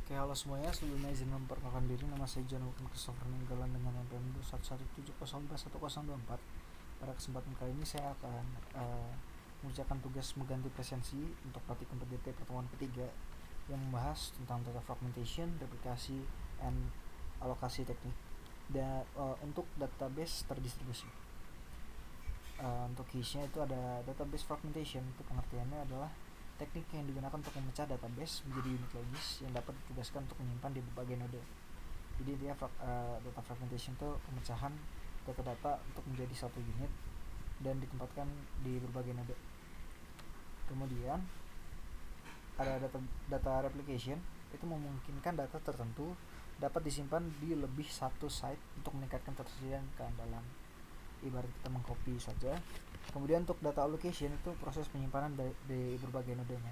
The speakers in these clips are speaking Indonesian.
Oke, halo semuanya. Sebelumnya izin memperkenalkan diri. Nama saya John Wilkin Christopher Ninggalan dengan NPM 117021124. Pada kesempatan kali ini saya akan mengerjakan tugas mengganti presensi untuk praktikum PDT pertemuan ketiga yang membahas tentang data fragmentation, replikasi, and alokasi teknik dan untuk database terdistribusi. Untuk keysnya itu ada database fragmentation. Itu pengertiannya adalah teknik yang digunakan untuk memecah database menjadi unit logis yang dapat ditugaskan untuk menyimpan di berbagai node. Jadi dia data fragmentation itu pemecahan data-data untuk menjadi satu unit dan ditempatkan di berbagai node. Kemudian ada data replication, itu memungkinkan data tertentu dapat disimpan di lebih satu site untuk meningkatkan ketersediaan keandalan. Ibarat kita mengcopy saja. Kemudian untuk data allocation itu proses penyimpanan di berbagai nodenya.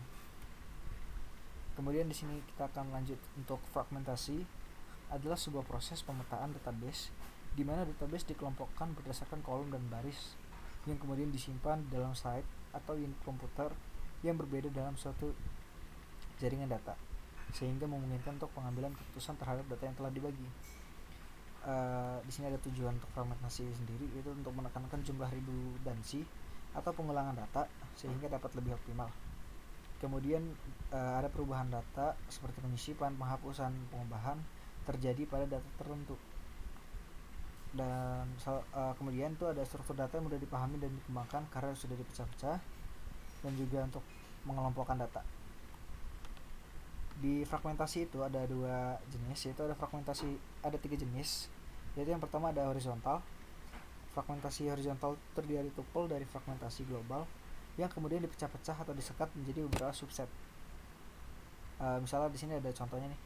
Kemudian di sini kita akan lanjut untuk fragmentasi, adalah sebuah proses pemetaan database di mana database dikelompokkan berdasarkan kolom dan baris yang kemudian disimpan dalam site atau unit komputer yang berbeda dalam suatu jaringan data, sehingga memungkinkan untuk pengambilan keputusan terhadap data yang telah dibagi. Di sini ada tujuan untuk fragmentasi sendiri, yaitu untuk menekankan jumlah redundansi atau pengulangan data sehingga dapat lebih optimal. Kemudian ada perubahan data seperti penyisipan, penghapusan, pengubahan terjadi pada data tertentu. Dan kemudian itu ada struktur data yang mudah dipahami dan dikembangkan karena sudah dipecah-pecah, dan juga untuk mengelompokkan data. Di fragmentasi itu ada dua jenis, yaitu ada tiga jenis, yaitu yang pertama ada horizontal. Fragmentasi horizontal terdiri dari tuple dari fragmentasi global yang kemudian dipecah-pecah atau disekat menjadi beberapa subset. Misalnya di sini ada contohnya nih,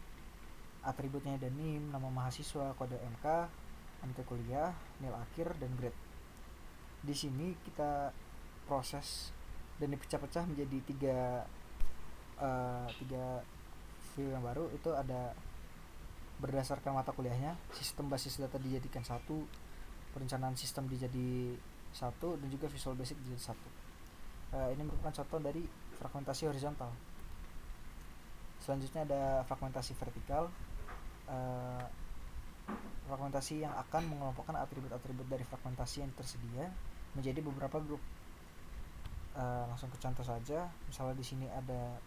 atributnya ada NIM, nama mahasiswa, kode MK, MT kuliah, nilai akhir, dan grade. Di sini kita proses dan dipecah-pecah menjadi tiga view yang baru. Itu ada berdasarkan mata kuliahnya, sistem basis data dijadikan satu, perencanaan sistem dijadi satu, dan juga visual basic dijadi satu. Ini merupakan contoh dari fragmentasi horizontal. Selanjutnya ada fragmentasi vertikal, fragmentasi yang akan mengelompokkan atribut-atribut dari fragmentasi yang tersedia menjadi beberapa grup. Langsung ke contoh saja. Misalnya di sini ada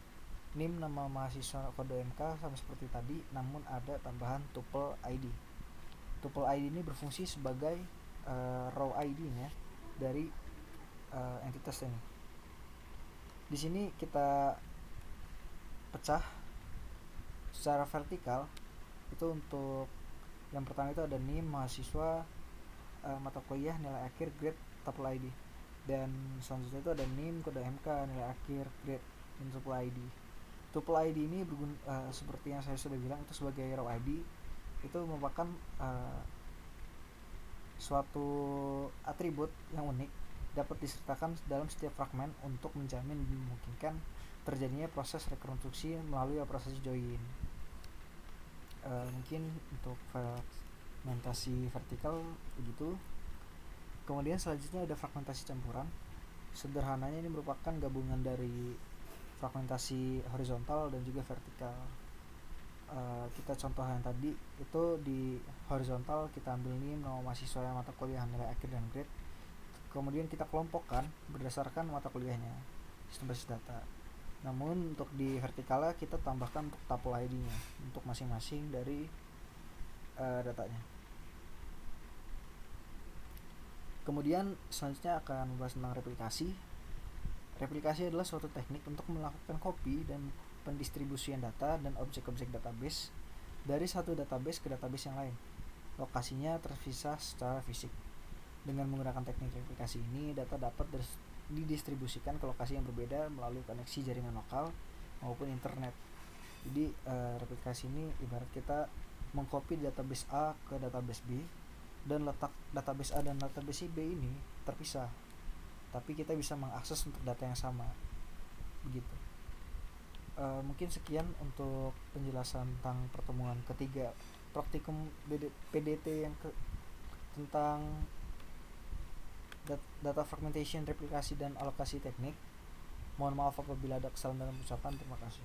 NIM, nama mahasiswa, kode MK sama seperti tadi, namun ada tambahan tuple ID. Tuple ID ini berfungsi sebagai row ID-nya dari entitas ini. Di sini kita pecah secara vertikal. Itu untuk yang pertama itu ada NIM, mahasiswa, mata kuliah, nilai akhir, grade, tuple ID. Dan selanjutnya itu ada NIM, kode MK, nilai akhir, grade, dan tuple ID. Tuple ID ini seperti yang saya sudah bilang, itu sebagai row ID. Itu merupakan suatu atribut yang unik dapat disertakan dalam setiap fragmen untuk menjamin memungkinkan terjadinya proses rekonstruksi melalui operasi join. Mungkin untuk fragmentasi vertikal begitu. Kemudian selanjutnya ada fragmentasi campuran. Sederhananya ini merupakan gabungan dari fragmentasi horizontal dan juga vertikal. Kita contoh yang tadi itu di horizontal kita ambil NIM, nama mahasiswa, mata kuliah, nilai akhir, dan grade. Kemudian kita kelompokkan berdasarkan mata kuliahnya, sistem basis data. Namun untuk di vertikalnya kita tambahkan untuk tuple ID-nya untuk masing-masing dari datanya. Kemudian selanjutnya akan membahas tentang replikasi. Replikasi adalah suatu teknik untuk melakukan copy dan pendistribusian data dan objek-objek database dari satu database ke database yang lain. Lokasinya terpisah secara fisik. Dengan menggunakan teknik replikasi ini, data dapat didistribusikan ke lokasi yang berbeda melalui koneksi jaringan lokal maupun internet. Jadi replikasi ini ibarat kita mengcopy database A ke database B, dan letak database A dan database B ini terpisah, tapi kita bisa mengakses untuk data yang sama begitu. Mungkin sekian untuk penjelasan tentang pertemuan ketiga praktikum PDT yang tentang data fragmentation, replikasi, dan alokasi teknik. Mohon maaf apabila ada kesalahan dalam ucapan. Terima kasih.